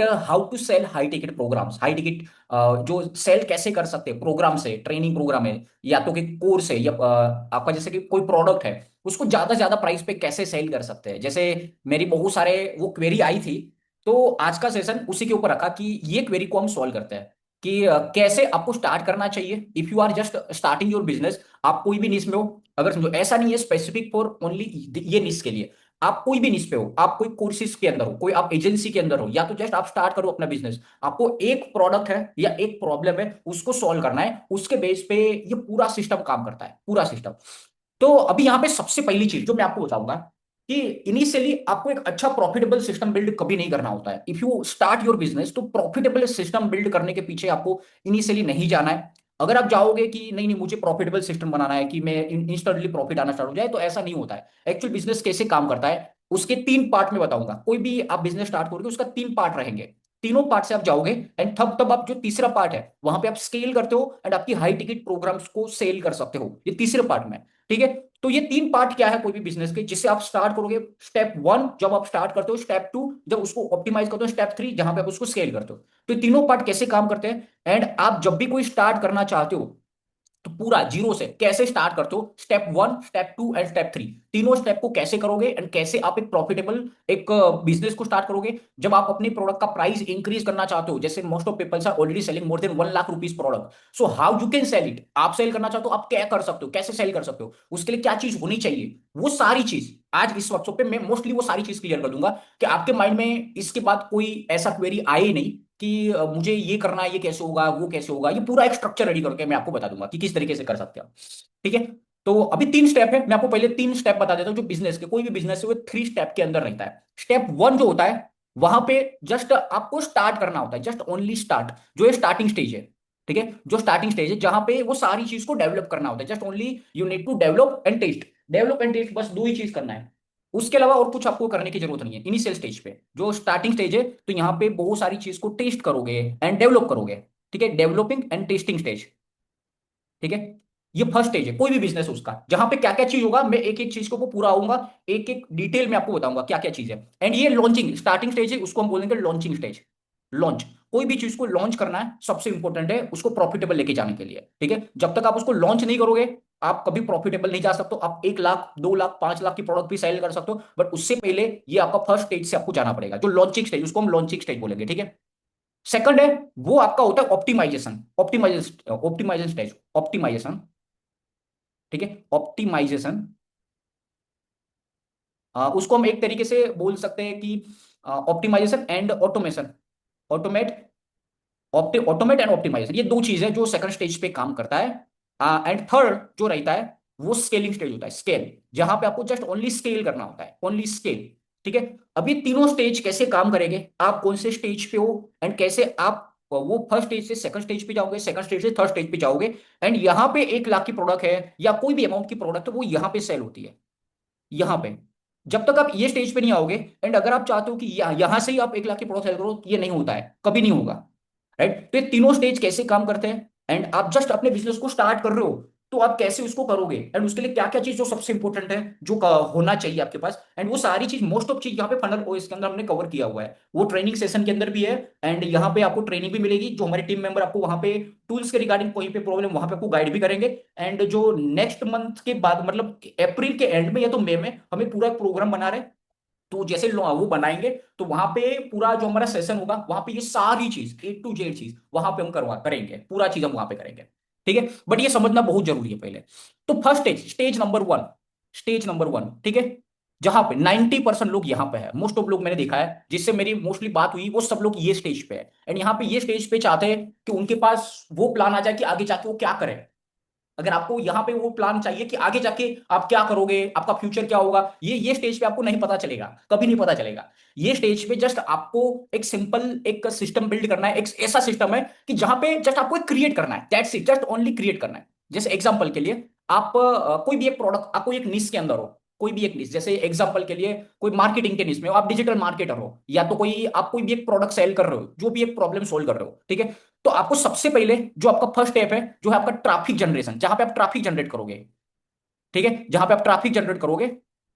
How to sell high ticket programmes, high ticket जो sell कैसे कर सकते हैं प्रोग्राम से, ट्रेनिंग प्रोग्राम है या तो कि कोर्स है या आपका जैसे कि कोई प्रोडक्ट है, उसको ज्यादा ज्यादा प्राइस पे कैसे सेल कर सकते हैं। जैसे मेरी बहुत सारे वो क्वेरी आई थी, तो आज का सेशन उसी के ऊपर रखा कि ये क्वेरी को हम सॉल्व करते हैं कि कैसे आपको स्टार्ट करना चाहिए if you are just starting your business. आप कोई भी निश में हो, अगर समझो ऐसा नहीं है स्पेसिफिक फॉर ओनली ये निश के लिए, आप कोई भी निश पे हो, आप कोई कोर्सेज के अंदर हो, कोई आप एजेंसी के अंदर हो, या तो जस्ट आप स्टार्ट करो अपना बिजनेस, आपको एक प्रोडक्ट है या एक प्रॉब्लम है उसको सॉल्व करना है, उसके बेस पे ये पूरा सिस्टम काम करता है, पूरा सिस्टम। तो अभी यहां पे सबसे पहली चीज जो मैं आपको बताऊंगा कि इनिशियली आपको एक अच्छा प्रॉफिटेबल सिस्टम बिल्ड कभी नहीं करना होता है। If you start your business तो प्रॉफिटेबल सिस्टम बिल्ड करने के पीछे आपको इनिशियली नहीं जाना है। अगर आप जाओगे कि नहीं नहीं मुझे प्रॉफिटेबल सिस्टम बनाना है कि मैं इंस्टेंटली प्रॉफिट आना स्टार्ट हो जाए, तो ऐसा नहीं होता है। एक्चुअल बिजनेस कैसे काम करता है उसके तीन पार्ट में बताऊंगा। कोई भी आप बिजनेस स्टार्ट करोगे उसका तीन पार्ट रहेंगे, तीनों पार्ट से आप जाओगे एंड तब तब आप जो तीसरा पार्ट है वहां पे आप स्केल करते हो एंड आपकी हाई टिकट प्रोग्राम्स को सेल कर सकते हो, ये तीसरे पार्ट में। ठीक है, तो ये तीन पार्ट क्या है कोई भी बिजनेस के जिससे आप स्टार्ट करोगे। स्टेप वन जब आप स्टार्ट करते हो, स्टेप टू जब उसको ऑप्टिमाइज करते हो, स्टेप थ्री जहां पे आप उसको स्केल करते हो। तो ये तीनों पार्ट कैसे काम करते हैं, एंड आप जब भी कोई स्टार्ट करना चाहते हो तो पूरा जीरो से कैसे स्टार्ट करते हो, step one step two and step three, तीनों स्टेप को कैसे करोगे एंड कैसे आप एक प्रॉफिटेबल एक बिजनेस को स्टार्ट करोगे। जब आप अपने प्रोडक्ट का प्राइस इंक्रीज करना चाहते हो, जैसे most of peoples are already selling more than 1 lakh rupees product, so how you can sell it. आप सेल करना चाहते हो, आप क्या कर सकते हो, कैसे सेल कर सकते हो, उसके लिए क्या चीज होनी चाहिए, वो सारी चीज आज इस वर्कशॉप पे मैं मोस्टली वो सारी चीज क्लियर कर दूंगा कि आपके माइंड में इसके बाद कोई ऐसा क्वेरी आए ही नहीं कि मुझे ये करना है, ये कैसे होगा, वो कैसे होगा। ये पूरा एक स्ट्रक्चर रेडी करके मैं आपको बता दूंगा कि किस तरीके से कर सकते हैं आप। ठीक है, तो अभी तीन स्टेप है, मैं आपको पहले तीन स्टेप बता देता हूं जो बिजनेस के, कोई भी बिजनेस है वो थ्री स्टेप के अंदर रहता है। स्टेप वन जो होता है वहां पे जस्ट आपको स्टार्ट करना होता है, जस्ट ओनली स्टार्ट, जो है स्टार्टिंग स्टेज है। ठीक है, जो स्टार्टिंग स्टेज है जहां पे वो सारी चीज को डेवलप करना होता है, just only you need to develop and test. Develop and test, बस दो ही चीज करना है, उसके अलावा और कुछ आपको करने की जरूरत नहीं है। इनिशियल स्टेज पे जो स्टार्टिंग स्टेज है, तो यहाँ पे बहुत सारी चीज को टेस्ट करोगे एंड डेवलप करोगे। ठीक है, डेवलपिंग एंड टेस्टिंग स्टेज। ठीक है, ये फर्स्ट स्टेज है कोई भी बिजनेस उसका, जहां पे क्या क्या चीज होगा मैं एक एक चीज को पूरा आऊंगा, एक एक डिटेल में आपको बताऊंगा क्या क्या चीज है। एंड ये लॉन्चिंग स्टार्टिंग स्टेज है, उसको हम बोलेंगे लॉन्चिंग स्टेज। लॉन्च, कोई भी चीज को लॉन्च करना है सबसे इंपॉर्टेंट है उसको प्रॉफिटेबल लेके जाने के लिए। ठीक है, जब तक आप उसको लॉन्च नहीं करोगे आप कभी प्रॉफिटेबल नहीं जा सकते। आप 1 लाख 2 लाख 5 लाख की प्रोडक्ट भी सेल कर सकते हो, बट उससे पहले ये आपका फर्स्ट स्टेज से आपको जाना पड़ेगा, जो लॉन्चिंग स्टेज, उसको हम लॉन्चिंग स्टेज बोलेंगे। ठीक है, सेकंड है वो आपका होता है optimisation, optimisation optimisation stage, optimisation. ठीक है, ऑप्टिमाइजेशन उसको हम एक तरीके से बोल सकते हैं कि optimisation and automation, automate, automate and optimisation, ये दो चीज है जो सेकंड स्टेज पे काम करता है। एंड थर्ड जो रहता है वो स्केलिंग स्टेज होता है, स्केल, जहां पे आपको जस्ट ओनली स्केल करना होता है, ओनली स्केल। ठीक है, अभी तीनों स्टेज कैसे काम करेंगे, आप कौन से स्टेज पे हो एंड कैसे आप वो फर्स्ट स्टेज से सेकंड स्टेज पे जाओगे, सेकंड स्टेज से थर्ड स्टेज पे जाओगे। एंड यहाँ पे 1 लाख की प्रोडक्ट है या कोई भी अमाउंट की प्रोडक्ट है वो यहाँ पे सेल होती है, यहाँ पे। जब तक आप ये स्टेज पे नहीं आओगे एंड अगर आप चाहते हो कि यहां से ही आप 1 लाख की प्रोडक्ट सेल करो, ये नहीं होता है, कभी नहीं होगा। राइट, तो ये तीनों स्टेज कैसे काम करते हैं एंड आप जस्ट अपने बिजनेस को स्टार्ट कर रहे हो तो आप कैसे उसको करोगे एंड उसके लिए क्या क्या चीज जो सबसे इंपॉर्टेंट है जो होना चाहिए आपके पास, एंड वो सारी चीज मोस्ट ऑफ चीज यहाँ पे फनल ओएस के अंदर हमने कवर किया हुआ है, वो ट्रेनिंग सेशन के अंदर भी है। एंड यहाँ पे आपको ट्रेनिंग भी मिलेगी, जो हमारे टीम मेंबर आपको वहां पे टूल्स के रिगार्डिंग कोई पे प्रॉब्लम वहां पे आपको गाइड भी करेंगे। एंड जो नेक्स्ट मंथ के बाद मतलब अप्रैल के एंड में या तो मई में हमें पूरा एक प्रोग्राम बना रहे हैं, तो जैसे वो बनाएंगे तो वहां पे पूरा जो हमारा सेशन होगा वहां पे ये सारी चीज A to Z चीज वहां पे हम करवा करेंगे, पूरा चीज हम वहां पे करेंगे। ठीक है, बट ये समझना बहुत जरूरी है पहले। तो first stage, stage number one, stage number one. ठीक है, जहां पे 90% लोग यहाँ पे है, मोस्ट ऑफ लोग मैंने देखा है जिससे मेरी मोस्टली बात हुई वो सब लोग ये स्टेज पे है। एंड यहाँ पे ये स्टेज पे चाहते हैं कि उनके पास वो प्लान आ जाए कि आगे जाके वो क्या करें। अगर आपको यहाँ पे वो प्लान चाहिए कि आगे जाके आप क्या करोगे, आपका फ्यूचर क्या होगा, ये स्टेज पे आपको नहीं पता चलेगा, कभी नहीं पता चलेगा। ये स्टेज पे जस्ट आपको एक सिंपल एक सिस्टम बिल्ड करना है, एक ऐसा सिस्टम है कि जहां पे जस्ट आपको क्रिएट करना है, that's it, just only create करना है। जैसे एग्जांपल के लिए आप कोई भी एक प्रोडक्ट, आप कोई एक निश के अंदर हो, कोई भी एक निश, जैसे एग्जांपल के लिए कोई मार्केटिंग के निश में हो, आप डिजिटल मार्केटर हो, या तो कोई आप कोई भी एक प्रोडक्ट सेल कर रहे हो, जो भी एक प्रॉब्लम सोल्व कर रहे हो। ठीक है, तो आपको सबसे पहले जो आपका फर्स्ट स्टेप है जो है आपका ट्रैफिक जनरेशन, जहां पे आप ट्रैफिक जनरेट करोगे। ठीक है, जहां पे आप ट्रैफिक जनरेट करोगे,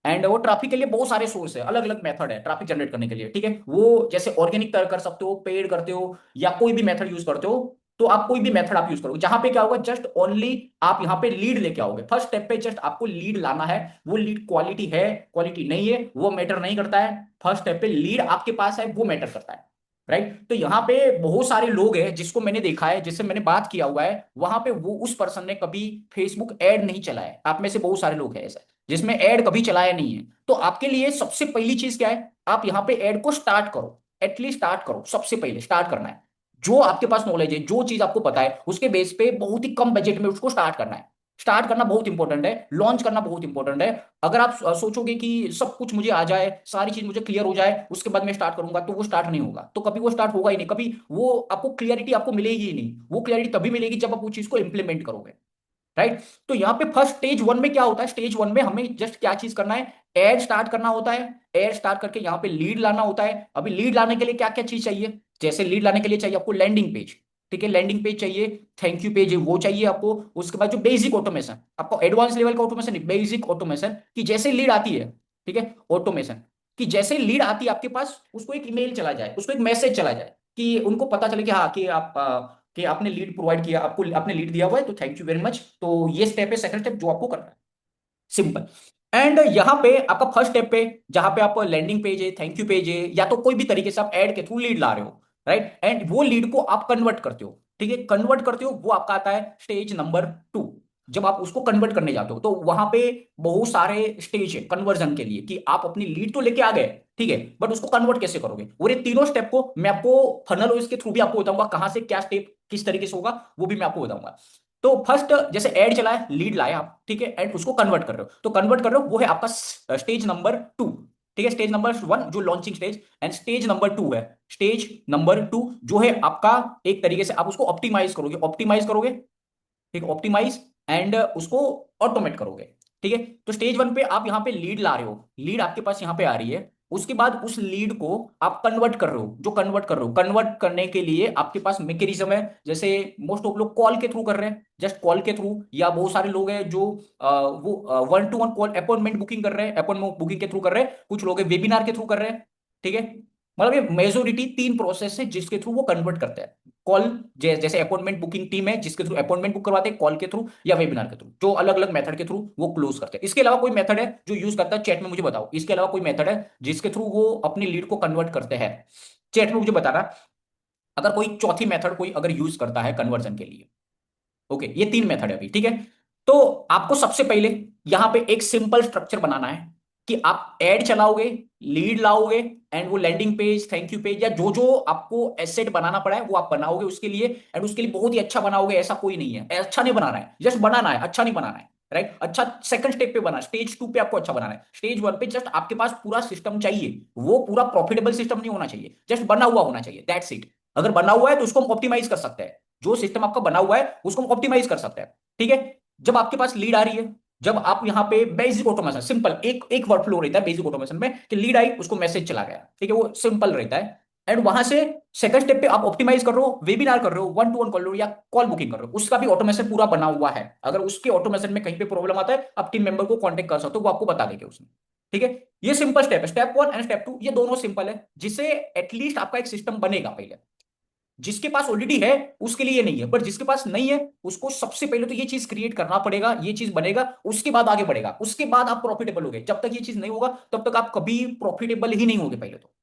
एंड वो ट्रैफिक के लिए बहुत सारे सोर्स है, अलग अलग मेथड है ट्रैफिक जनरेट करने के लिए, ठीक है। वो जैसे ऑर्गेनिक कर सकते हो, पेड करते हो, या कोई भी मेथड यूज करते हो। तो आप कोई भी मेथड आप यूज करो, जहां पे क्या होगा, जस्ट ओनली आप यहाँ पे लीड लेके आओगे। फर्स्ट स्टेप पे जस्ट आपको लीड लाना है। वो लीड क्वालिटी है, क्वालिटी नहीं है, वो मैटर नहीं करता है। फर्स्ट स्टेप पे लीड आपके पास है, वो मैटर करता है। राइट। तो यहाँ पे बहुत सारे लोग हैं जिसको मैंने देखा है, जिससे मैंने बात किया हुआ है, वहां पे वो उस पर्सन ने कभी फेसबुक एड नहीं चलाया है। आप में से बहुत सारे लोग हैं ऐसे जिसमें एड कभी चलाया नहीं है। तो आपके लिए सबसे पहली चीज क्या है, आप यहाँ पे एड को स्टार्ट करो। एटलीस्ट स्टार्ट करो, सबसे पहले स्टार्ट करना है। जो आपके पास नॉलेज है, जो चीज आपको पता है, उसके बेस पे बहुत ही कम बजट में उसको स्टार्ट करना है। स्टार्ट करना बहुत इंपॉर्टेंट है, लॉन्च करना बहुत इंपॉर्टेंट है। अगर आप सोचोगे कि सब कुछ मुझे आ जाए, सारी चीज मुझे क्लियर हो जाए, उसके बाद मैं स्टार्ट करूंगा, तो वो स्टार्ट नहीं होगा। तो कभी वो स्टार्ट होगा ही नहीं, कभी वो आपको क्लियरिटी आपको मिलेगी ही नहीं। वो क्लियरिटी तभी मिलेगी जब आप वो चीज को इंप्लीमेंट करोगे। राइट। तो यहाँ पे फर्स्ट स्टेज वन में क्या होता है, स्टेज वन में हमें जस्ट क्या चीज करना है, एड स्टार्ट करना होता है। एड स्टार्ट करके यहाँ पे लीड लाना होता है। अभी लीड लाने के लिए क्या क्या चीज चाहिए, जैसे लीड लाने के लिए चाहिए आपको लैंडिंग पेज। ठीक है, लैंडिंग पेज चाहिए, थैंक यू पेज वो चाहिए आपको। उसके बाद जो बेसिक ऑटोमेशन, आपको एडवांस लेवल का ऑटोमेशन नहीं, बेसिक ऑटोमेशन, कि जैसे लीड आती है, ठीक है, ऑटोमेशन, कि जैसे लीड आती है आपके पास, उसको एक ईमेल चला जाए, उसको एक मैसेज चला जाए, कि उनको पता चले कि हाँ, कि आप कि आपने लीड प्रोवाइड किया, आपको आपने लीड दिया हुआ है, तो थैंक यू वेरी मच। तो ये स्टेप है, सेकंड स्टेप जो आपको करना है, सिंपल। एंड यहाँ पे आपका फर्स्ट स्टेप पे, जहां पे आप लैंडिंग पेज है, थैंक यू पेज है, या तो कोई भी तरीके से आप ऐड के थ्रू लीड ला रहे हो। राइट। एंड वो लीड को आप कन्वर्ट करते हो, ठीक है, कन्वर्ट करते हो, वो आपका आता है स्टेज नंबर 2। जब आप उसको कन्वर्ट करने जाते हो, तो वहां पे बहुत सारे स्टेज है कन्वर्जन के लिए, कि आप अपनी लीड तो लेके आ गए, ठीक है, बट उसको कन्वर्ट कैसे करोगे। और ये तीनों स्टेप को मैं आपको फनल और इसके थ्रू भी आपको बताऊंगा, कहां से क्या स्टेप किस तरीके से होगा, वो भी मैं आपको बताऊंगा। तो फर्स्ट जैसे ऐड चला है, लीड लाया आप, ठीक है, एंड उसको कन्वर्ट कर रहे हो, तो कन्वर्ट कर रहे हो, वो है आपका स्टेज नंबर 2। ठीक है, स्टेज नंबर 1 जो launching stage, and stage number 2 है, स्टेज नंबर 2 जो है आपका, एक तरीके से आप उसको ऑप्टिमाइज करोगे, ऑप्टिमाइज करोगे, ठीक है, ऑप्टिमाइज, एंड उसको ऑटोमेट करोगे। ठीक है। तो स्टेज 1 पे आप यहाँ पे लीड ला रहे हो, लीड आपके पास यहाँ पे आ रही है। उसके बाद उस लीड को आप कन्वर्ट कर रहे हो, जो कन्वर्ट कर रहे हो, कन्वर्ट करने के लिए आपके पास मैकेनिज्म है। जैसे मोस्ट ऑफ लोग कॉल के थ्रू कर रहे हैं, जस्ट कॉल के थ्रू, या बहुत सारे लोग हैं जो वो 1-to-1 कॉल अपॉइंटमेंट बुकिंग कर रहे हैं, अपॉइंटमेंट बुकिंग के थ्रू कर रहे हैं, कुछ लोग वेबिनार के थ्रू कर रहे हैं। ठीक है। मतलब ये मेजोरिटी 3 प्रोसेस है जिसके थ्रू वो कन्वर्ट करते हैं। कॉल, जैसे अपॉइंटमेंट बुकिंग टीम है जिसके थ्रू अपॉइंटमेंट बुक करवाते हैं, कॉल के थ्रू या वेबिनार के थ्रू, जो अलग अलग मेथड के थ्रू वो क्लोज करते हैं। इसके अलावा कोई मेथड है जो यूज करता है, चैट में मुझे बताओ, इसके अलावा कोई मेथड है जिसके थ्रू वो अपनी लीड को कन्वर्ट करते हैं, चैट में मुझे बताना। अगर कोई चौथी मेथड कोई अगर यूज करता है कन्वर्जन के लिए। ओके, ये 3 मेथड है अभी, ठीक है। तो आपको सबसे पहले यहां पे एक सिंपल स्ट्रक्चर बनाना है, कि आप ऐड चलाओगे, लीड लाओगे, एंड वो landing page, thank you page, या जो जो आपको एसेट बनाना पड़ा है वो आप बनाओगे उसके लिए। एंड उसके लिए बहुत ही अच्छा बनाओगे, ऐसा कोई नहीं है, अच्छा नहीं बनाना है, जस्ट बनाना है, अच्छा नहीं बनाना है। राइट। अच्छा सेकंड स्टेप पे बना, स्टेज 2 पे आपको अच्छा बनाना है। स्टेज 1 पे जस्ट आपके पास पूरा सिस्टम चाहिए, वो पूरा प्रॉफिटेबल सिस्टम नहीं होना चाहिए, जस्ट बना हुआ होना चाहिए, दैट्स इट। अगर बना हुआ है तो उसको हम ऑप्टिमाइज कर सकते हैं, जो सिस्टम आपका बना हुआ है उसको हम ऑप्टिमाइज कर सकते हैं। ठीक है। जब आपके पास लीड आ रही है, जब आप यहाँ पे बेसिक ऑटोमेशन, सिंपल एक एक वर्क फ्लो रहता है बेसिक ऑटोमेशन में, कि लीड आई उसको मैसेज चला गया, ठीक है, वो सिंपल रहता है। एंड वहां से सेकंड स्टेप पे आप ऑप्टिमाइज कर रहे हो, वेबिनार कर रहे हो, 1-to-1 कर रहे हो, या कॉल बुकिंग कर रहे हो, उसका भी ऑटोमेशन पूरा बना हुआ है। अगर उसके ऑटोमेशन में कहीं पे प्रॉब्लम आता है, आप टीम मेंबर को कांटेक्ट कर सकते हो, वो आपको बता देंगे उसमें। ठीक है। ये सिंपल स्टेप है, स्टेप 1 एंड स्टेप 2, ये दोनों सिंपल है, जिससे एटलीस्ट आपका एक सिस्टम बनेगा पहले। जिसके पास ऑलरेडी है उसके लिए नहीं है, पर जिसके पास नहीं है उसको सबसे पहले तो ये चीज क्रिएट करना पड़ेगा, ये चीज बनेगा, उसके बाद आगे बढ़ेगा, उसके बाद आप प्रॉफिटेबल होगे। जब तक ये चीज नहीं होगा तब तक आप कभी प्रॉफिटेबल ही नहीं होगे पहले तो।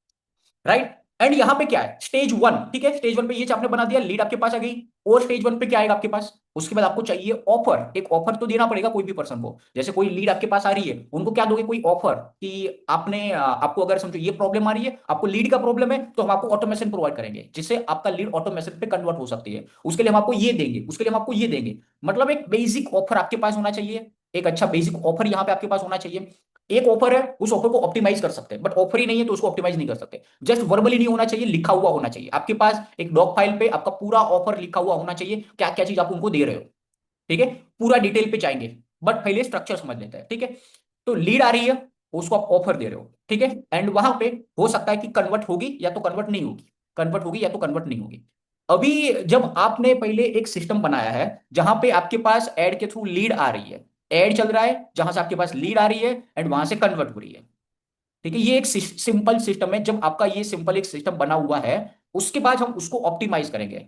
राइट। एंड यहां पे क्या है, स्टेज 1, ठीक है, स्टेज 1 पे ये आपने बना दिया, लीड आपके पास आ गई। और स्टेज 1 पे क्या आएगा आपके पास, उसके बाद आपको चाहिए ऑफर, एक ऑफर तो देना पड़ेगा कोई भी पर्सन को। जैसे कोई लीड आपके पास आ रही है, उनको क्या दोगे, कोई ऑफर, कि आपने आपको अगर समझो ये प्रॉब्लम आ रही है, आपको लीड का प्रॉब्लम है, तो हम आपको ऑटोमेशन प्रोवाइड करेंगे जिससे आपका लीड ऑटोमेशन पे कन्वर्ट हो सकती है। उसके लिए हम आपको ये देंगे, उसके लिए हम आपको ये देंगे। मतलब एक बेसिक ऑफर आपके पास होना चाहिए, एक अच्छा बेसिक ऑफर यहाँ पे आपके पास होना चाहिए। एक ऑफर है, उस ऑफर को ऑप्टिमाइज कर सकते हैं, बट ऑफर ही नहीं है तो उसको ऑप्टिमाइज नहीं कर सकते। जस्ट वर्बली नहीं होना चाहिए, लिखा हुआ होना चाहिए आपके पास, एक डॉक फाइल पे आपका पूरा ऑफर लिखा हुआ होना चाहिए, क्या क्या चीज आप उनको दे रहे हो। ठीक है। पूरा डिटेल पे जाएंगे, बट पहले स्ट्रक्चर समझ लेते हैं, ठीक है। तो लीड आ रही है, उसको आप ऑफर दे रहे हो, ठीक है, एंड वहां पे हो सकता है कि कन्वर्ट होगी या तो कन्वर्ट नहीं होगी, कन्वर्ट होगी या तो कन्वर्ट नहीं होगी। अभी जब आपने पहले एक सिस्टम बनाया है जहां पे आपके पास एड के थ्रू लीड आ रही है, एड चल रहा है जहां से आपके पास लीड आ रही है एंड वहां से कन्वर्ट हो रही है। ठीक है, ये एक सिंपल सिस्टम है। जब आपका ये सिंपल एक सिस्टम बना हुआ है, उसके बाद हम उसको ऑप्टिमाइज करेंगे।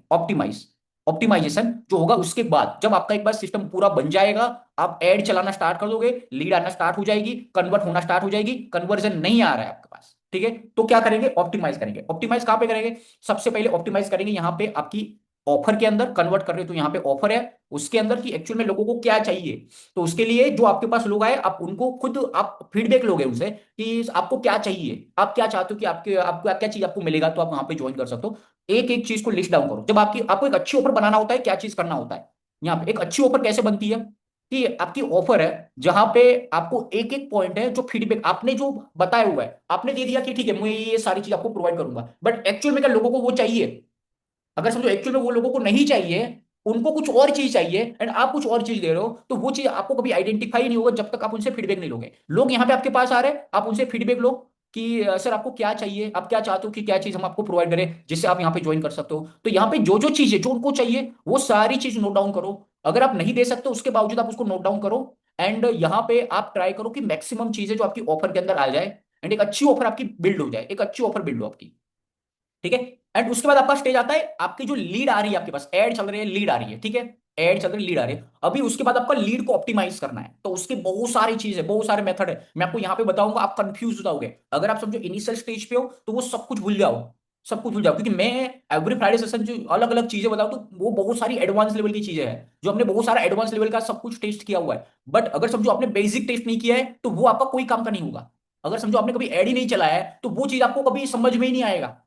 ऑप्टिमाइजेशन जो होगा उसके बाद, जब आपका एक बार सिस्टम पूरा बन जाएगा, आप ऐड चलाना स्टार्ट कर दोगे, लीड आना स्टार्ट हो जाएगी, कन्वर्ट होना स्टार्ट हो जाएगी, कन्वर्जन नहीं आ रहा है आपके पास, ठीक है, तो क्या करेंगे, ऑप्टिमाइज करेंगे। ऑप्टिमाइज कहां पे करेंगे, सबसे पहले ऑप्टिमाइज करेंगे यहां पे आपकी ऑफर के अंदर। कन्वर्ट कर रहे हो तो यहां पे ऑफर है, उसके अंदर की एक्चुअल में लोगों को क्या चाहिए। तो उसके लिए जो आपके पास लोग आए, आप उनको खुद आप फीडबैक लोगे उनसे कि आपको क्या चाहिए, आप क्या चाहते हो कि आपके आपको क्या चीज आपको मिलेगा, तो आप वहां पे ज्वाइन कर सकते हो। एक एक चीज को लिस्ट डाउन करो। जब आपको एक अच्छी ऑफर बनाना होता है, क्या चीज करना होता है, यहाँ पे एक अच्छी ऑफर कैसे बनती है, कि आपकी ऑफर है जहां पे आपको एक एक पॉइंट है, जो फीडबैक आपने जो बताया हुआ है, आपने दे दिया कि ठीक है मैं ये सारी चीज आपको प्रोवाइड करूंगा, बट एक्चुअल में क्या लोगों को वो चाहिए। अगर समझो एक्चुअल में वो लोगों को नहीं चाहिए, उनको कुछ और चीज चाहिए एंड आप कुछ और चीज दे रहे हो, तो वो चीज आपको कभी आइडेंटिफाई नहीं होगा जब तक आप उनसे फीडबैक नहीं लोगे। लोग यहाँ पे आपके पास आ रहे हैं, आप उनसे फीडबैक लो कि सर आपको क्या चाहिए, आप क्या चाहते हो कि क्या चीज हम आपको प्रोवाइड करें जिससे आप यहाँ पे ज्वाइन कर सकते हो। तो यहाँ पे जो जो चीज है जो उनको चाहिए, वो सारी चीज नोट डाउन करो। अगर आप नहीं दे सकते उसके बावजूद आप उसको नोट डाउन करो, एंड यहाँ पे आप ट्राई करो कि मैक्सिमम चीजें जो आपकी ऑफर के अंदर आ जाए, एंड एक अच्छी ऑफर आपकी बिल्ड हो जाए, एक अच्छी ऑफर बिल्ड हो आपकी। ठीक है, एंड उसके बाद आपका स्टेज आता है, आपकी जो लीड आ रही है, आपके पास एड चल रही है, लीड आ रही है, ठीक है, एड चल रही है, लीड आ रही है। अभी उसके बाद आपका लीड को ऑप्टिमाइज करना है, तो उसके बहुत सारी चीज है, बहुत सारे मेथड है, मैं आपको यहाँ पे बताऊंगा, आप कंफ्यूज हो जाओगे। अगर आप समझो इनिशियल स्टेज पे हो तो वो सब कुछ भूल जाओ, सब कुछ भूल जाओ, क्योंकि मैं एवरी फ्राइडे सेशन जो अलग अलग चीजें बताऊं, तो वो बहुत सारी एडवांस लेवल की चीजें हैं, जो हमने बहुत सारा एडवांस लेवल का सब कुछ टेस्ट किया हुआ है। बट अगर समझो आपने बेसिक टेस्ट नहीं किया है, तो वो आपका कोई काम का नहीं होगा। अगर समझो आपने कभी एड ही नहीं चलाया है, तो वो चीज आपको कभी समझ में ही नहीं आएगा।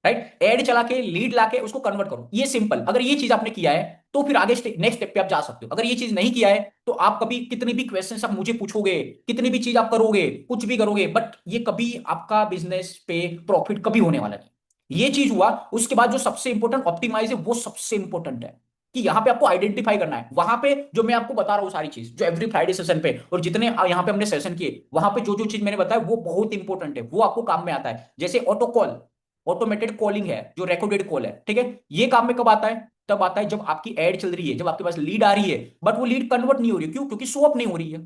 राइट, एड चला के लीड लाके उसको कन्वर्ट करो, ये सिंपल। अगर ये चीज आपने किया है, तो फिर आगे नेक्स्ट स्टेप पे आप जा सकते हो। अगर ये चीज नहीं किया है, तो आप कभी कितनी भी क्वेश्चंस आप मुझे पूछोगे, कितनी भी चीज आप करोगे, कुछ भी करोगे, बट ये कभी आपका बिजनेस पे प्रॉफिट कभी होने वाला नहीं। ये चीज हुआ, उसके बाद जो सबसे इंपॉर्टेंट ऑप्टिमाइज है, वो सबसे इंपॉर्टेंट है, कि यहां पे आपको आइडेंटिफाई करना है। वहां पे जो मैं आपको बता रहा हूं सारी चीज, जो एवरी फ्राइडे सेशन पे और जितने यहां पे हमने सेशन किए, वहां पे जो जो चीज मैंने बताया वो बहुत इंपॉर्टेंट है, वो आपको काम में आता है। जैसे ऑटो कॉल, ऑटोमेटेड कॉलिंग है, जो रिकॉर्डेड कॉल है, ठीक है, ये काम में कब आता है, तब आता है जब आपकी एड चल रही है, जब आपके पास लीड आ रही है, बट वो लीड कन्वर्ट नहीं हो रही है। क्यों? क्योंकि शो अप नहीं हो रही है,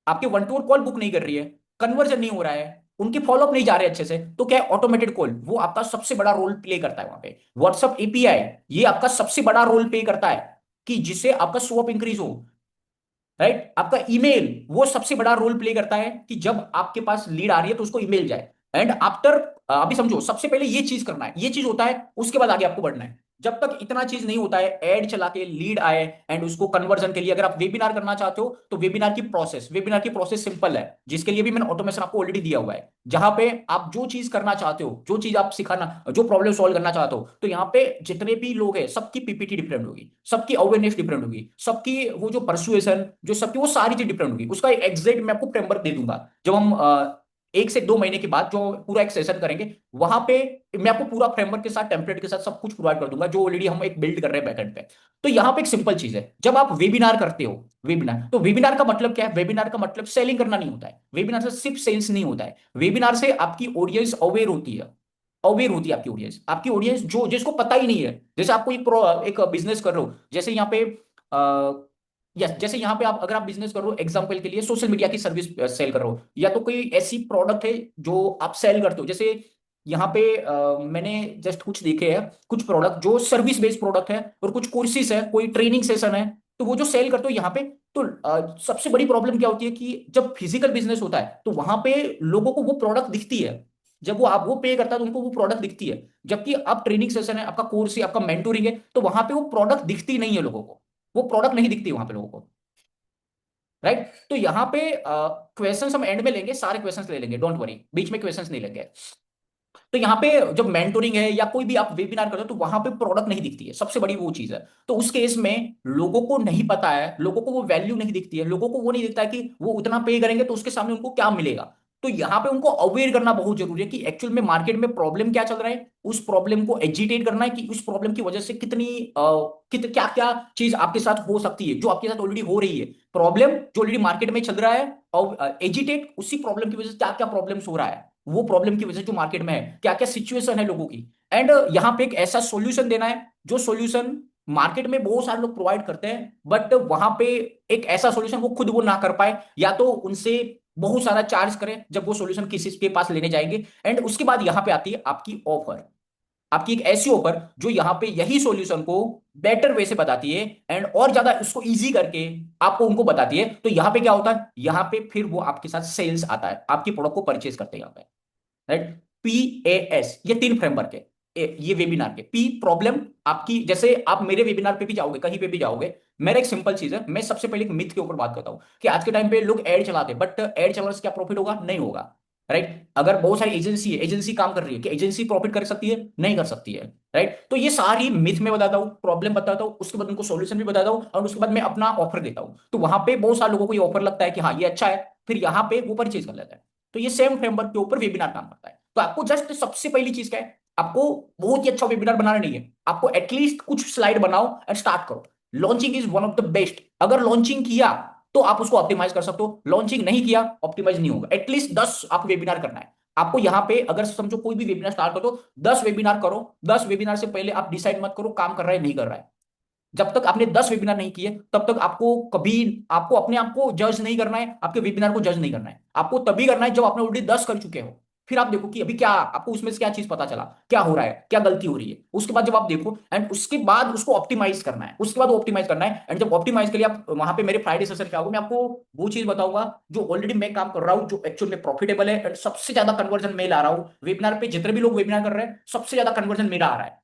आपके one two one call book नहीं कर रही है, कन्वर्जन नहीं हो रहा है, उनकी फॉलोअप नहीं जा रहे अच्छे से, तो क्या है, ऑटोमेटेड कॉल वो आपका सबसे बड़ा रोल प्ले करता है वहां पे। व्हाट्सएप एपीआई, ये आपका सबसे बड़ा रोल प्ले करता है, कि जिससे आपका शो अप इंक्रीज हो। राइट, आपका ईमेल वो सबसे बड़ा रोल प्ले करता है, कि जब आपके पास लीड आ रही है तो उसको ईमेल जाए। एंड आफ्टर, अभी समझो सबसे पहले ये चीज करना है, ये चीज होता है, उसके बाद आगे आपको बढ़ना है। जब तक इतना चीज नहीं होता है, एड चला के लीड आए एंड उसको कन्वर्जन के लिए, अगर आप वेबिनार करना चाहते हो, तो वेबिनार की प्रोसेस सिंपल है, जिसके लिए भी मैंने ऑटोमेशन आपको ऑलरेडी दिया हुआ है, जहां पे आप जो चीज करना चाहते हो, जो चीज आप सिखाना, जो प्रॉब्लम सॉल्व करना चाहते हो, तो यहाँ पे जितने भी लोग हैं सबकी पीपीटी डिफरेंट होगी, सबकी अवेयरनेस डिफरेंट होगी, सबकी वो जो परसुएशन, जो सबकी वो सारी चीज डिफरेंट होगी। उसका एग्जैक्ट मैं आपको फ्रेमवर्क दे दूंगा, जब हम 1 से 2 महीने के बाद जो पूरा एक सेशन करेंगे, वहां पे मैं आपको पूरा फ्रेमवर्क के साथ, टेम्पलेट के साथ सब कुछ प्रोवाइड कर दूंगा, जो ऑलरेडी हम एक बिल्ड कर रहे हैं बैकएंड पे। तो यहाँ पे एक सिंपल चीज है, जब आप वेबिनार करते हो, वेबिनार, तो वेबिनार का मतलब क्या है, वेबिनार का मतलब सेलिंग करना नहीं होता है, वेबिनार से सिर्फ सेल्स नहीं होता है, वेबिनार से आपकी ऑडियंस अवेयर होती है, अवेयर होती है आपकी ऑडियंस, आपकी ऑडियंस जो जिसको पता ही नहीं है। जैसे आपको एक बिजनेस कर रहे हो, जैसे यहाँ पे यस, जैसे यहाँ पे आप, अगर आप बिजनेस कर रहे हो, एग्जांपल के लिए सोशल मीडिया की सर्विस सेल कर रहे हो, या तो कोई ऐसी प्रोडक्ट है जो आप सेल करते हो। जैसे यहाँ पे मैंने जस्ट कुछ देखे हैं, कुछ प्रोडक्ट जो सर्विस बेस्ड प्रोडक्ट है, और कुछ कोर्सेज है, कोई ट्रेनिंग सेशन है, तो वो जो सेल करते हो यहाँ पे, तो सबसे बड़ी प्रॉब्लम क्या होती है, कि जब फिजिकल बिजनेस होता है, तो वहां पे लोगों को वो प्रोडक्ट दिखती है, जब वो आप वो पे करता है तो उनको वो प्रोडक्ट दिखती है। जबकि आप ट्रेनिंग सेशन है, आपका कोर्स है, आपका मेंटोरिंग है, तो वहां पे वो प्रोडक्ट दिखती नहीं है लोगों को, वो प्रोडक्ट नहीं दिखती वहां पे लोगों को। राइट, तो यहाँ पे क्वेश्चंस हम एंड में लेंगे, सारे क्वेश्चंस ले लेंगे, डोंट वरी, बीच में क्वेश्चंस नहीं लेंगे। तो यहाँ पे जब मेंटोरिंग है या कोई भी आप वेबिनार करते हो, तो वहां पे प्रोडक्ट नहीं दिखती है, सबसे बड़ी वो चीज है। तो उस केस में लोगों को नहीं पता है, लोगों को वो वैल्यू नहीं दिखती है, लोगों को वो नहीं दिखता है कि वो उतना पे करेंगे तो उसके सामने उनको क्या मिलेगा। तो यहाँ पे उनको अवेयर करना बहुत जरूरी है, कि एक्चुअल में मार्केट में प्रॉब्लम क्या चल रहा है, उस प्रॉब्लम को एजिटेट करना है, कि उस प्रॉब्लम की वजह से क्या क्या चीज आपके साथ हो सकती है, जो आपके साथ ऑलरेडी हो रही है, प्रॉब्लम जो ऑलरेडी मार्केट में चल रहा है, और एजिटेट उसी प्रॉब्लम की वजह से क्या क्या प्रॉब्लम्स हो रहा है, वो प्रॉब्लम की वजह से जो मार्केट में है, क्या क्या सिचुएशन है लोगों की, एंड यहाँ पे एक ऐसा सॉल्यूशन देना है, जो सॉल्यूशन मार्केट में बहुत सारे लोग प्रोवाइड करते हैं, बट वहां पे एक ऐसा सॉल्यूशन वो खुद वो ना कर पाए, या तो उनसे बहुत सारा चार्ज करें जब वो सॉल्यूशन किसी के पास लेने जाएंगे। एंड उसके बाद यहां पे आती है आपकी ऑफर, आपकी एक ऐसी ऑफर जो यहां पे यही सॉल्यूशन को बेटर वे से बताती है एंड और ज्यादा उसको इजी करके आपको उनको बताती है। तो यहां पे क्या होता है, यहां पे फिर वो आपके साथ सेल्स आता है, आपकी प्रोडक्ट को परचेज करते हैं यहां पे। राइट। PAS, ये 3 फ्रेमवर्क है ये वेबिनार के। पी प्रॉब्लम, आपकी जैसे आप मेरे वेबिनार पे भी जाओगे, कहीं पे भी जाओगे, मेरा एक सिंपल चीज है, मैं सबसे पहले एक मिथ के ऊपर बात करता हूं कि आज के टाइम पे लोग एड चलाते हैं, बट एड चलाने से क्या प्रॉफिट होगा? नहीं होगा। राइट। अगर बहुत सारी एजेंसी है, एजेंसी काम कर रही है, कि एजेंसी प्रॉफिट कर सकती है? नहीं कर सकती है। राइट। तो ये सारी मिथ में बताता हूँ, प्रॉब्लम बताता हूँ, उसके बाद उनको सॉल्यूशन भी बताता हूँ, और उसके बाद मैं अपना ऑफर देता हूँ। तो वहां पे बहुत सारे लोगों को ये ऑफर लगता है कि हाँ ये अच्छा है, फिर यहाँ पे वो परचेज कर लेता है। तो ये सेम फ्रेमवर्क के ऊपर वेबिनार काम करता है। तो आपको जस्ट सबसे पहली चीज क्या है, आपको बहुत ही अच्छा वेबिनार बनाना नहीं है, आपको एटलीस्ट कुछ स्लाइड बनाओ एंड स्टार्ट करो। Launching is one of the best. अगर लॉन्चिंग किया तो आप उसको ऑप्टिमाइज कर सकते हो, लॉन्चिंग नहीं किया ऑप्टिमाइज नहीं होगा। एटलीस्ट 10 आपको वेबिनार करना है। आपको यहां पे अगर समझो कोई भी वेबिनार स्टार्ट करो तो 10 वेबिनार करो। 10 वेबिनार से पहले आप डिसाइड मत करो काम कर रहा है नहीं कर रहा है। जब तक आपने 10 वेबिनार नहीं किए तब तक आपको कभी, आपको अपने आप को जज नहीं करना है, आपके वेबिनार को जज नहीं करना है। आपको तभी करना है जब आपने ऑलरेडी 10 कर चुके हो। फिर आप देखो कि अभी क्या आपको उसमें से क्या चीज पता चला, क्या हो रहा है, क्या गलती हो रही है। उसके बाद जब आप देखो एंड उसके बाद उसको ऑप्टिमाइज करना है, उसके बाद ऑप्टिमाइज करना है। एंड जब ऑप्टिमाइज के लिए आप वहां पे मेरे फ्राइडे सेशन पे आओगे, मैं आपको वो चीज बताऊंगा जो ऑलरेडी मैं काम कर रहा हूँ, जो एक्चुअल में प्रॉफिटेबल है एंड सबसे ज्यादा कन्वर्जन मैं ला रहा हूँ वेबिनार पे। जितने भी लोग वेबिनार कर रहे हैं सबसे ज्यादा कन्वर्जन मेरा आ रहा है।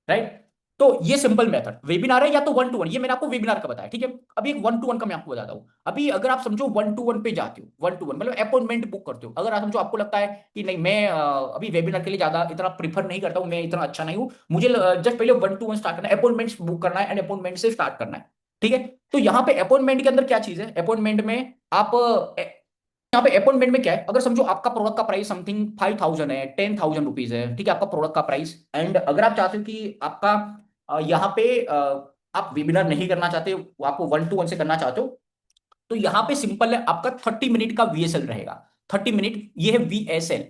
राइट। तो ये सिंपल मेथड वेबिनार है, या तो 1 to 1, ये मैंने आपको वेबिनार का बताया, ठीक है। अभी एक 1 to 1 का मैं आपको बताता हूँ। अभी अगर आप समझो 1 to 1 पे जाते हो, 1 to 1 मतलब अपॉइंटमेंट बुक करते हो। अगर आप समझो आपको लगता है कि नहीं मैं अभी वेबिनार के लिए ज्यादा इतना प्रीफर नहीं करता हूँ, मैं इतना अच्छा नहीं हूँ, मुझे जस्ट पहले 1 to 1 स्टार्ट करना है, अपॉइंटमेंट बुक करना है एंड अपॉइंटमेंट से स्टार्ट करना है। ठीक है। तो यहाँ पे अपॉइंटमेंट के अंदर क्या चीज है, अपॉइंटमेंट में आप यहाँ पे अपॉइंटमेंट में क्या है, अगर समझो आपका प्रोडक्ट का प्राइस समथिंग 5,000 है, 10,000 रुपीज है, ठीक है, आपका प्रोडक्ट का प्राइस। एंड अगर आप चाहते हो कि आपका यहाँ पे आप वेबिनार नहीं करना चाहते, वो आपको 1 to 1 से करना चाहते हो, तो यहाँ पे सिंपल है, आपका 30 मिनट का VSL रहेगा। 30 मिनट, ये है VSL।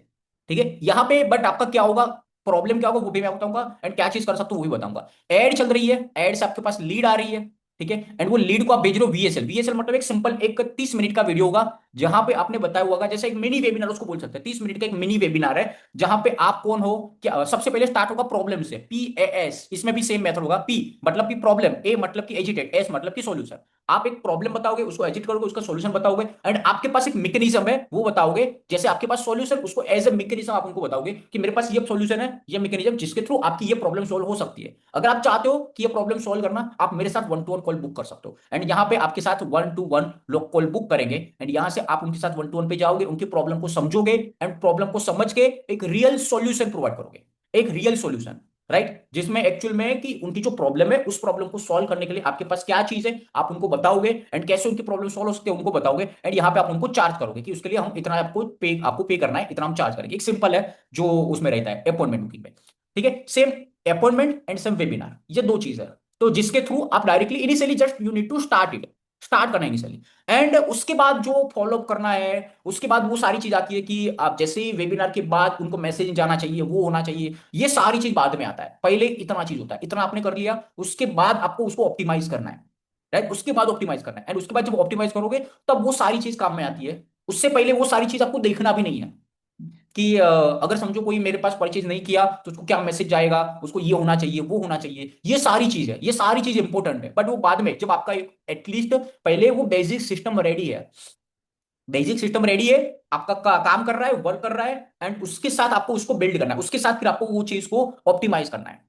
ठीक है। यहाँ पे बट आपका क्या होगा, प्रॉब्लम क्या होगा वो भी मैं बताऊंगा, एंड क्या चीज कर सकते हो वो भी बताऊंगा। एड चल रही है, एड से आपके पास लीड आ रही है, ठीक है, एंड वो लीड को आप भेज रहे हो VSL। VSL मतलब एक सिंपल एक 30 मिनट का वीडियो होगा, जहां पे आपने बताया होगा, जैसे एक मिनी वेबिनार उसको बोल सकते हैं। 30 मिनट का एक मिनी वेबिनार है, जहां पे आप कौन हो, क्या सबसे पहले स्टार्ट होगा प्रॉब्लम से, PAS। इसमें भी सेम मेथड होगा, P मतलब कि प्रॉब्लम, A मतलब कि एजिटेट, S मतलब कि सॉल्यूशन। आप एक प्रॉब्लम बताओगे, उसको एजिट करोगे, उसका सॉल्यूशन बताओगे, एंड आपके पास एक मैकेनिज्म है वो बताओगे। जैसे आपके पास सॉल्यूशन, उसको एज ए मैकेनिज्म आप उनको बताओगे कि मेरे पास ये सॉल्यूशन है, ये मैकेनिज्म जिसके थ्रू आपकी ये प्रॉब्लम सॉल्व हो सकती है। अगर आप चाहते हो कि ये प्रॉब्लम सॉल्व करना, आप मेरे साथ 1 to 1 कॉल बुक कर सकते हो। एंड यहाँ पे आपके साथ 1 to 1 लोग कॉल बुक करेंगे, एंड यहाँ से आप उनके साथ 1 to 1 पे जाओगे, उनकी प्रॉब्लम को समझोगे, एंड प्रॉब्लम को समझ के एक रियल सॉल्यूशन प्रोवाइड करोगे। एक रियल सॉल्यूशन, राइट, जिसमें एक्चुअल में कि उनकी जो प्रॉब्लम है उस प्रॉब्लम को सॉल्व करने के लिए आपके पास क्या चीज है आप उनको बताओगे, एंड कैसे उनकी प्रॉब्लम सॉल्व हो सकती है उनको बताओगे। एंड यहाँ पे आप उनको चार्ज करोगे कि उसके लिए हम इतना आपको पे करना है, इतना हम चार्ज करेंगे। एक सिंपल है जो उसमें रहता है अपॉइंटमेंट बुकिंग में। ठीक है। Same appointment and same webinar, ये दो चीज है। तो जिसके थ्रू आप directly initially just you need to start it, start करना है इनिशियली। एंड उसके बाद जो फॉलोअप करना है, उसके बाद वो सारी चीज आती है कि आप जैसे ही वेबिनार के बाद उनको मैसेज जाना चाहिए, वो होना चाहिए, ये सारी चीज बाद में आता है। पहले इतना चीज होता है, इतना आपने कर लिया, उसके बाद आपको उसको ऑप्टिमाइज करना है। राइट। उसके बाद ऑप्टिमाइज करना है, एंड उसके बाद जब ऑप्टिमाइज करोगे तब वो सारी चीज काम में आती है। उससे पहले वो सारी चीज आपको देखना भी नहीं है कि अगर समझो कोई मेरे पास परचेज नहीं किया तो उसको क्या मैसेज जाएगा, उसको ये होना चाहिए, वो होना चाहिए, ये सारी चीज है, ये सारी चीज इंपॉर्टेंट है। बट वो बाद में जब आपका एटलीस्ट पहले वो बेसिक सिस्टम रेडी है, बेसिक सिस्टम रेडी है, आपका काम कर रहा है, वर्क कर रहा है, एंड उसके साथ आपको उसको बिल्ड करना है, उसके साथ फिर आपको वो चीज को ऑप्टिमाइज करना है।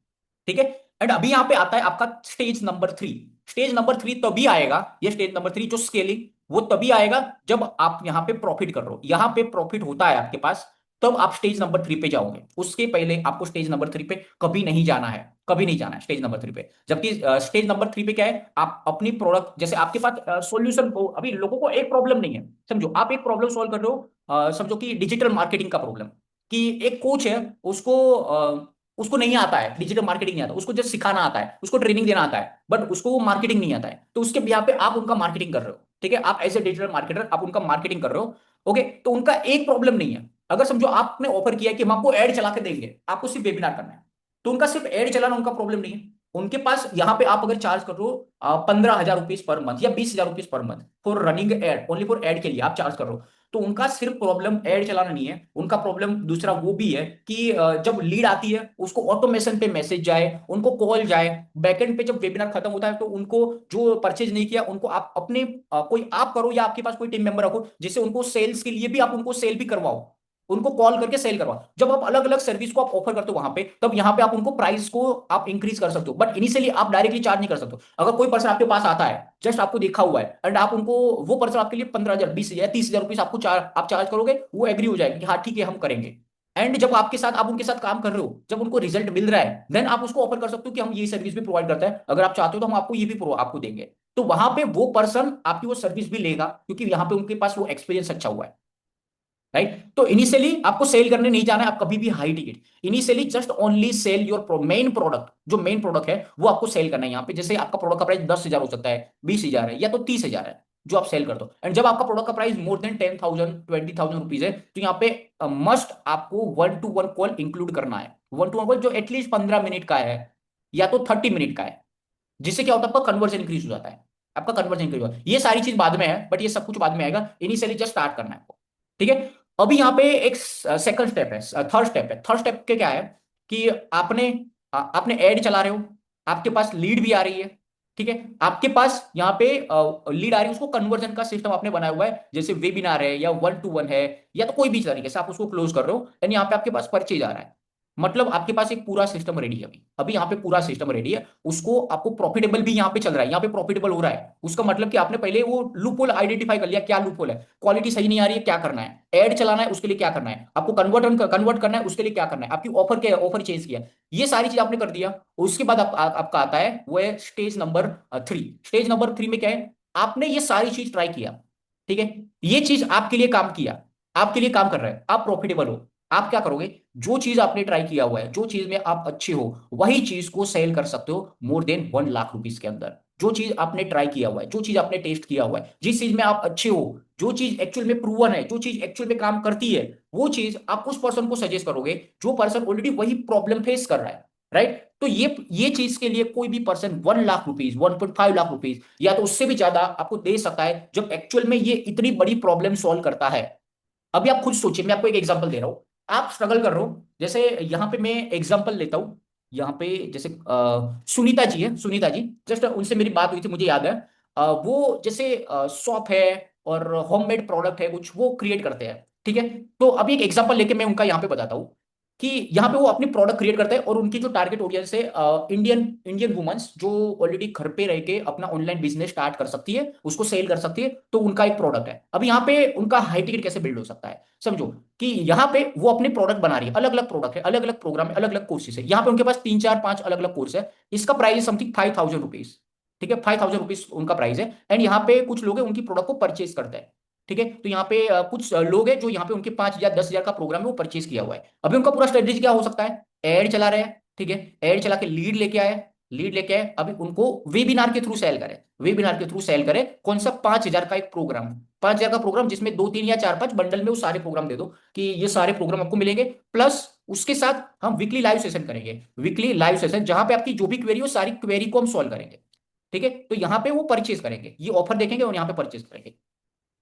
ठीक है। एंड अभी यहां पे आता है आपका स्टेज नंबर 3। स्टेज नंबर 3 तभी आएगा, ये स्टेज नंबर 3 जो स्केलिंग, वो तभी आएगा जब आप यहां पे प्रॉफिट कर रहे हो, यहां पे प्रॉफिट होता है आपके पास, तब आप स्टेज नंबर 3 पे जाओगे। उसके पहले आपको स्टेज नंबर 3 पे कभी नहीं जाना है, कभी नहीं जाना है स्टेज नंबर 3 पे। जबकि स्टेज नंबर 3 पे क्या है, आप अपनी प्रोडक्ट, जैसे आपके पास सॉल्यूशन को, अभी लोगों को एक प्रॉब्लम नहीं है, समझो आप एक प्रॉब्लम सॉल्व कर रहे हो, समझो कि डिजिटल मार्केटिंग का प्रॉब्लम, कि एक कोच है, उसको नहीं आता है डिजिटल मार्केटिंग, नहीं आता उसको, जस्ट सिखाना आता है, उसको ट्रेनिंग देना आता है, बट उसको वो मार्केटिंग नहीं आता है। तो उसके यहाँ पे आप उनका मार्केटिंग कर रहे हो, ठीक है, आप एज ए डिजिटल मार्केटर आप उनका मार्केटिंग कर रहे हो। ओके। तो उनका एक प्रॉब्लम नहीं है, अगर समझो आपने ऑफर किया कि हम आपको एड चला के देंगे, आपको सिर्फ वेबिनार करना है, तो उनका सिर्फ एड चलाना उनका प्रॉब्लम नहीं है। उनके पास यहाँ पे आप अगर चार्ज कर रहे हो 15,000 रुपीज पर मंथ या 20,000 rupees per month for running ad, only for ad के लिए आप चार्ज कर रहे हो, तो उनका सिर्फ प्रॉब्लम एड चलाना नहीं है, उनका प्रॉब्लम दूसरा वो भी है कि जब लीड आती है उसको ऑटोमेशन पे मैसेज जाए, उनको कॉल जाए, बैकएंड पे जब वेबिनार खत्म होता है तो उनको जो परचेज नहीं किया उनको आप अपने कोई आप करो या आपके पास कोई टीम मेंबर रखो जिससे उनको सेल्स के लिए भी आप उनको सेल भी करवाओ, उनको कॉल करके सेल करवा। जब आप अलग अलग सर्विस को आप ऑफर करते हो वहां पे, तब यहाँ पे आप उनको प्राइस को आप इंक्रीज कर सकते हो, बट इनिशियली आप डायरेक्टली चार्ज नहीं कर सकते हो। अगर कोई पर्सन आपके पास आता है, जस्ट आपको देखा हुआ है एंड आप उनको, वो पर्सन आपके लिए 15,000 20,000 30,000 रुपीज आपको आप चार्ज करोगे, वो एग्री हो जाएगी कि हाँ ठीक है हम करेंगे। एंड जब आपके साथ आप उनके साथ काम कर रहे हो, जब उनको रिजल्ट मिल रहा है, देन आप उसको ऑफर कर सकते हो कि हम ये सर्विस भी प्रोवाइड करते हैं, अगर आप चाहते हो तो हम आपको ये भी आपको देंगे। तो वहां पे वो पर्सन आपकी वो सर्विस भी लेगा क्योंकि यहाँ पे उनके पास वो एक्सपीरियंस अच्छा हुआ है। राइट, तो इनिशियली आपको सेल करने नहीं जाना है, आप कभी भी high ticket, initially just only sell your main product, जो मेन प्रोडक्ट है वो आपको सेल करना है। यहाँ पे जैसे आपका प्रोडक्ट का प्राइस 10,000 हो सकता है, 20,000 है या तो 30,000 है जो आप सेल कर दो, एंड जब आपका प्रोडक्ट का प्राइस मोर देन 10,000 20,000 रुपीज है, तो यहाँ पे मस्ट आपको 1-to-1 कॉल इंक्लूड करना है। 1-to-1 कॉल जो एटलीस्ट 15 मिनट का है या तो 30 मिनट का है, जिससे क्या होता है आपका कन्वर्जन इंक्रीज हो जाता है, आपका कन्वर्जन इंक्रीज होता है। ये सारी चीज बाद में है, बट ये सब कुछ बाद में आएगा, इनिशियली जस्ट स्टार्ट करना है आपको। ठीक है, अभी यहाँ पे एक सेकंड स्टेप है, थर्ड स्टेप है। थर्ड स्टेप के क्या है कि आपने एड चला रहे हो, आपके पास लीड भी आ रही है। ठीक है, आपके पास यहाँ पे लीड आ रही है, उसको कन्वर्जन का सिस्टम आपने बनाया हुआ है, जैसे वेबिनार है या 1-to-1 है या तो कोई भी तरीके से आप उसको क्लोज कर रहे हो, एंड यहाँ पे आपके पास परचेज आ रहा है। मतलब आपके पास एक पूरा सिस्टम रेडी है, अभी अभी यहाँ पे पूरा सिस्टम रेडी है, उसको आपको प्रॉफिटेबल भी यहाँ पे चल रहा है, यहाँ पे प्रॉफिटेबल हो रहा है, उसका मतलब कि आपने पहले वो लूप होल आइडेंटिफाई कर लिया, क्या लूप होल है, क्वालिटी सही नहीं आ रही है क्या करना है, एड चलाना है उसके लिए क्या करना है, आपको कन्वर्ट करना है उसके लिए क्या करना है, आपकी ऑफर क्या है, ऑफर चेंज किया, ये सारी चीज आपने कर दिया। उसके बाद आपका आता है वो है स्टेज नंबर 3। स्टेज नंबर 3 में क्या है, आपने ये सारी चीज ट्राई किया, ठीक है, ये चीज आपके लिए काम किया, आपके लिए काम कर रहा है, आप प्रॉफिटेबल हो, आप क्या करोगे, जो चीज आपने ट्राई किया हुआ है, जो चीज में आप अच्छे हो, वही चीज को सेल कर सकते हो मोर देन 1 लाख रुपीज के अंदर। जो चीज आपने ट्राई किया हुआ है, जो चीज आपने टेस्ट किया हुआ है, जिस चीज में आप अच्छे हो, जो चीज एक्चुअल में प्रूवन है, जो चीज एक्चुअल में काम करती है, वो चीज आप उस पर्सन को सजेस्ट करोगे जो पर्सन ऑलरेडी वही प्रॉब्लम फेस कर रहा है। राइट, तो ये चीज के लिए कोई भी person 1 lakh rupees, 1.5 lakh rupees या तो उससे भी ज्यादा आपको दे सकता है, जब एक्चुअल में ये इतनी बड़ी प्रॉब्लम सॉल्व करता है। अभी आप खुद सोचिए, मैं आपको एक एग्जांपल दे रहा हूं, आप स्ट्रगल कर रहे हो, जैसे यहां पे मैं एग्जांपल लेता हूं, यहाँ पे जैसे सुनीता जी है, सुनीता जी, जस्ट उनसे मेरी बात हुई थी, मुझे याद है। वो जैसे शॉप है और होममेड प्रोडक्ट है कुछ, वो क्रिएट करते हैं। ठीक है, तो अभी एक एग्जांपल लेके मैं उनका यहाँ पे बताता हूँ कि यहाँ पे वो अपनी प्रोडक्ट क्रिएट करते हैं और उनकी जो टारगेट ऑडियंस है इंडियन इंडियन वुमेन्स जो ऑलरेडी घर पे रह के अपना ऑनलाइन बिजनेस स्टार्ट कर सकती है, उसको सेल कर सकती है, तो उनका एक प्रोडक्ट है। अभी यहाँ पे उनका हाई टिकट कैसे बिल्ड हो सकता है, समझो कि यहाँ पे वो अपने प्रोडक्ट बना रही है, अलग अलग प्रोडक्ट है, अलग अलग प्रोग्राम है, अलग अलग कोर्सेज है, यहाँ पे उनके पास 3 4 5 अलग अलग कोर्स है, इसका प्राइस है समथिंग 5,000 रुपीज। ठीक है, 5,000 रुपीज उनका प्राइस है, एंड यहाँ पे कुछ लोग हैं उनकी प्रोडक्ट को परचेज करते हैं। ठीक है, तो यहाँ पे कुछ लोग हैं जो यहाँ पे उनके 5,000 10,000 का प्रोग्राम है वो परचेज किया हुआ है। अभी उनका पूरा स्ट्रेटेजी क्या हो सकता है, एड चला रहे हैं, ठीक है, एड चला के लीड लेके आए, लीड लेके आए, अभी उनको वेबिनार के थ्रू सेल करें, वेबिनार के थ्रू सेल करें, कौन सा 5,000 का एक प्रोग्राम, 5,000 का प्रोग्राम जिसमें 2 3 या 4 5 बंडल में वो सारे प्रोग्राम दे दो कि ये सारे प्रोग्राम आपको मिलेंगे, प्लस उसके साथ हम वीकली लाइव सेशन करेंगे, वीकली लाइव सेशन जहां पे आपकी जो भी क्वेरी हो सारी क्वेरी को हम सॉल्व करेंगे। ठीक है, तो यहाँ पे वो परचेज करेंगे, ये ऑफर देखेंगे और यहाँ पे परचेज करेंगे।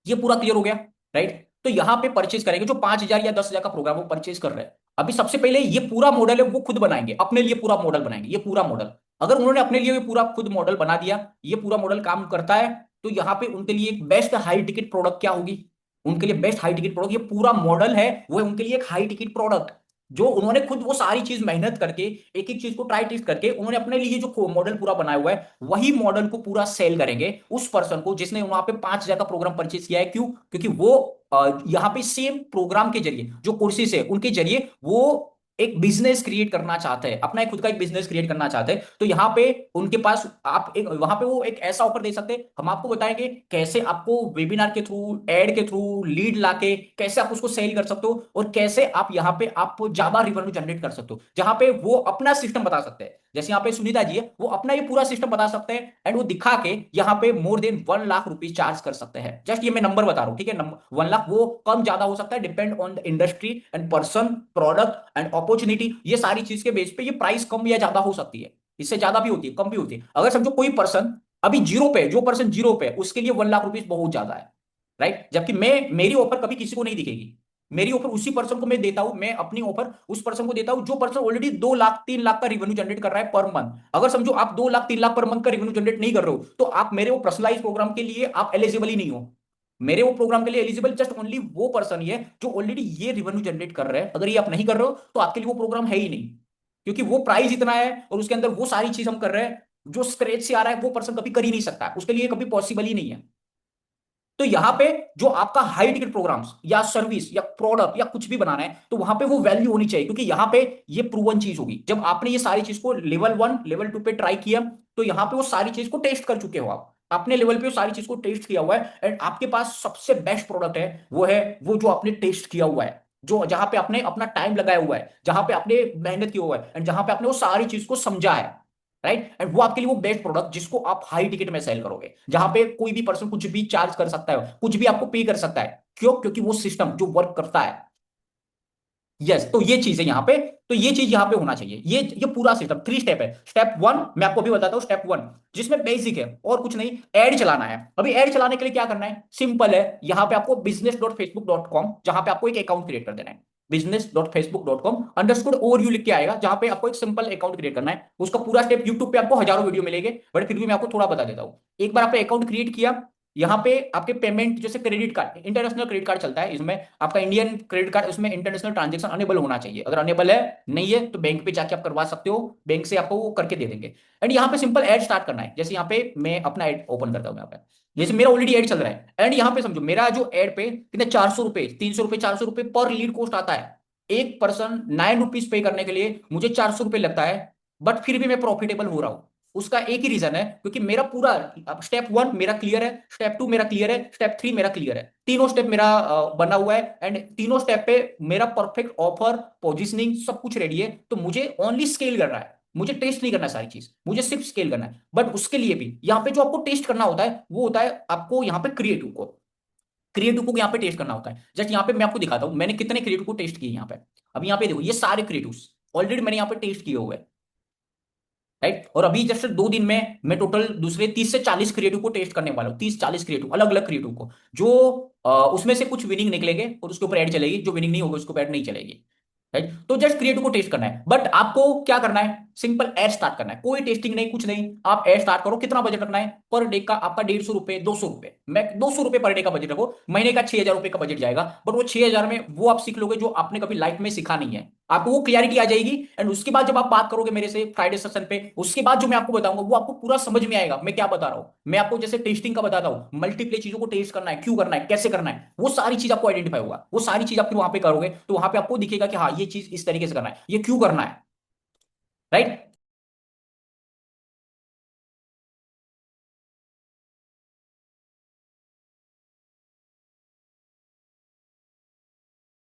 ये पूरा क्लियर हो गया। राइट, तो यहां पे परचेज करेंगे, जो 5,000 या 10,000 का प्रोग्राम वो परचेज कर रहे हैं। अभी सबसे पहले ये पूरा मॉडल है वो खुद बनाएंगे, अपने लिए पूरा मॉडल बनाएंगे, ये पूरा मॉडल अगर उन्होंने अपने लिए ये पूरा खुद मॉडल बना दिया, ये पूरा मॉडल काम करता है, तो यहाँ पे उनके लिए एक बेस्ट हाई टिकट प्रोडक्ट क्या होगी, उनके लिए बेस्ट हाई टिकट प्रोडक्ट, ये पूरा मॉडल है वो है उनके लिए एक हाई टिकट प्रोडक्ट, जो उन्होंने खुद वो सारी चीज मेहनत करके एक एक चीज को ट्राई टेस्ट करके उन्होंने अपने लिए जो मॉडल पूरा बनाया हुआ है, वही मॉडल को पूरा सेल करेंगे उस पर्सन को जिसने वहां पे 5,000 का प्रोग्राम परचेज किया है। क्यों, क्योंकि वो यहाँ पे सेम प्रोग्राम के जरिए जो कोर्सेज है उनके जरिए वो एक बिजनेस क्रिएट करना चाहते हैं, अपना एक खुद का एक बिजनेस क्रिएट करना चाहते हैं, तो यहाँ पे उनके पास आप एक वहां पे वो एक ऐसा ऑफर दे सकते हैं, हम आपको बताएंगे कैसे आपको वेबिनार के थ्रू, एड के थ्रू, लीड लाके कैसे आप उसको सेल कर सकते हो और कैसे आप यहाँ पे आप ज्यादा रिवेन्यू जनरेट कर सकते हो, जहां पे वो अपना सिस्टम बता सकते हैं, जैसे यहाँ पे सुनीता जी है वो अपना ये पूरा सिस्टम बता सकते हैं, एंड वो दिखा के यहाँ पे मोर देन 1 लाख रुपीज चार्ज कर सकते हैं। जस्ट ये मैं नंबर बता रहा हूँ, ठीक है, 1 लाख वो कम ज्यादा हो सकता है, depend on the industry and person, product and opportunity, ये सारी चीज के बेस पे ये प्राइस कम या ज्यादा हो सकती है। इससे ज्यादा भी होती है, कम भी होती है। अगर समझो कोई पर्सन अभी जीरो पे, जो पर्सन जीरो पे उसके लिए 1 लाख रुपीज बहुत ज्यादा है, राइट। जबकि मैं, मेरी ऑफर कभी किसी को नहीं दिखेगी, मेरी ऑफर उसी पर्सन को मैं देता हूं, मैं अपनी ऑफर उस पर्सन को देता हूं जो पर्सन ऑलरेडी 2 लाख 3 लाख का रिवेन्यू जनरेट कर रहा है पर मंथ। अगर समझो आप 2 लाख 3 लाख पर मंथ का रिवेन्यू जनरेट नहीं कर रहे हो, तो आप मेरे वो पर्सनलाइज प्रोग्राम के लिए आप एलिजिबल ही नहीं हो। मेरे वो प्रोग्राम के लिए एलिजिबल जस्ट ओनली वो पर्सन ही है जो ऑलरेडी ये रिवेन्यू जनरेट कर रहे हैं। अगर ये आप नहीं कर रहे हो तो आपके लिए वो प्रोग्राम है ही नहीं, क्योंकि वो प्राइस इतना है और उसके अंदर वो सारी चीज हम कर रहे हैं जो स्क्रैच से आ रहा है, वो पर्सन कभी कर ही नहीं सकता, उसके लिए कभी पॉसिबल ही नहीं है। तो यहां पे जो आपका हाई टिकट प्रोग्राम्स या सर्विस या प्रोडक्ट या कुछ भी बनाना है, तो वहां पे वो वैल्यू होनी चाहिए, क्योंकि यहां पे ये प्रूवन चीज होगी। जब आपने ये सारी चीज को लेवल 1 लेवल 2 पे ट्राई किया, तो यहां पे वो सारी चीज को टेस्ट कर चुके हो आप, अपने लेवल पे वो सारी चीज को टेस्ट किया हुआ है, एंड आपके पास सबसे बेस्ट प्रोडक्ट है वो जो आपने टेस्ट किया हुआ है, जो जहां पे आपने अपना टाइम लगाया हुआ है, जहां पे आपने मेहनत की हुआ है, एंड जहां पे आपने वो सारी चीज को समझा है, राइट। एंड वो आपके लिए वो बेस्ट प्रोडक्ट जिसको आप हाई टिकट में सेल करोगे, जहां पे कोई भी पर्सन कुछ भी चार्ज कर सकता है, कुछ भी आपको पे कर सकता है। क्यों? क्योंकि वो सिस्टम जो वर्क करता है। यस, तो ये चीज है यहाँ पे, तो ये चीज यहाँ पे होना चाहिए। ये पूरा सिस्टम 3 स्टेप है। स्टेप 1 मैं आपको भी बताता हूँ, स्टेप 1 जिसमें बेसिक है और कुछ नहीं, एड चलाना है। अभी एड चलाने के लिए क्या करना है, सिंपल है। यहाँ पे आपको business.facebook.com, जहां पे आपको एक अकाउंट क्रिएट कर देना है। business.facebook.com अंडरस्कोर ओवरव्यू लिख के आएगा, जहां पे आपको एक सिंपल अकाउंट क्रिएट करना है। उसका पूरा स्टेप यूट्यूब पे आपको हजारों वीडियो मिलेंगे, बट फिर भी मैं आपको थोड़ा बता देता हूँ। एक बार आपने अकाउंट क्रिएट किया, यहाँ पे आपके पेमेंट जैसे credit card, international credit card चलता है इसमें, आपका इंडियन क्रेडिट कार्ड, उसमें इंटरनेशनल ट्रांजैक्शन अनेबल होना चाहिए। अगर अनेबल है, नहीं है तो बैंक पे जाके आप करवा सकते हो, बैंक से आपको वो करके दे देंगे। एंड यहाँ पे सिंपल ऐड स्टार्ट करना है। जैसे यहाँ पे मैं अपना ऐड ओपन करता हूँ यहाँ पे, जैसे मेरा ऑलरेडी ऐड चल रहा है, एंड यहाँ पे समझो मेरा जो ऐड पे कितने 400 रुपए 300 रुपए 400 रुपए पर लीड कॉस्ट आता है। एक पर्सन 9 रुपीज पे करने के लिए मुझे 400 रुपए लगता है, बट फिर भी मैं प्रॉफिटेबल हो रहा हूँ। उसका एक ही रीजन है, क्योंकि मेरा पूरा स्टेप 1 मेरा क्लियर है, स्टेप 2 मेरा क्लियर है, स्टेप 3 मेरा क्लियर है। तीनों स्टेप मेरा बना हुआ है, एंड तीनों स्टेप पे मेरा परफेक्ट ऑफर पोजिशनिंग सब कुछ रेडी है। तो मुझे ओनली स्केल करना है, मुझे टेस्ट नहीं करना है सारी चीज, मुझे सिर्फ स्केल करना है। बट उसके लिए भी यहाँ पे जो आपको टेस्ट करना होता है, वो होता है आपको यहाँ पे क्रिएटिव को यहाँ पे टेस्ट करना होता है। जस्ट यहाँ पे मैं आपको दिखाता हूँ मैंने कितने क्रिएटिव को टेस्ट किए यहाँ पे। अब यहाँ पे देखो, ये सारे क्रिएटिव ऑलरेडी मैंने यहाँ पे टेस्ट किए हुए हैं, राइट। और अभी जस्ट 2 दिन में मैं टोटल दूसरे 30 से 40 क्रिएटिव को टेस्ट करने वाला हूँ, 30 40 क्रिएटिव, अलग अलग क्रिएटिव को, जो उसमें से कुछ विनिंग निकलेंगे और उसके ऊपर ऐड चलेगी, जो विनिंग नहीं होगी उसके ऊपर ऐड नहीं चलेगी, राइट। तो जस्ट क्रिएटिव को टेस्ट करना है, बट आपको क्या करना है, सिंपल ऐड स्टार्ट करना है, कोई टेस्टिंग नहीं, कुछ नहीं। आप ऐड स्टार्ट करो। कितना बजट रखना है पर डे का आपका, 150 रुपए 200 रुपए, मैं 200 रुपए पर डे का बजट रखो, महीने का 6000 रुपए का बजट जाएगा। बट वो 6000 में वो आप सीख लोगे जो आपने कभी लाइफ में सीखा नहीं है, आपको वो क्लियरिटी आ जाएगी। एंड उसके बाद जब आप बात करोगे मेरे से फ्राइडे सेशन पे, उसके बाद जो मैं आपको बताऊंगा वो आपको पूरा समझ में आएगा मैं क्या बता रहा हूं। मैं आपको जैसे टेस्टिंग का बताता हूं, मल्टीप्ले चीजों को टेस्ट करना है, क्यों करना है, कैसे करना है, वो सारी चीज आपको आइडेंटिफाई होगा। वो सारी चीज आप फिर वहां पे करोगे तो वहां पे आपको दिखेगा कि हाँ ये चीज इस तरीके से करना है, ये क्यों करना है, राइट।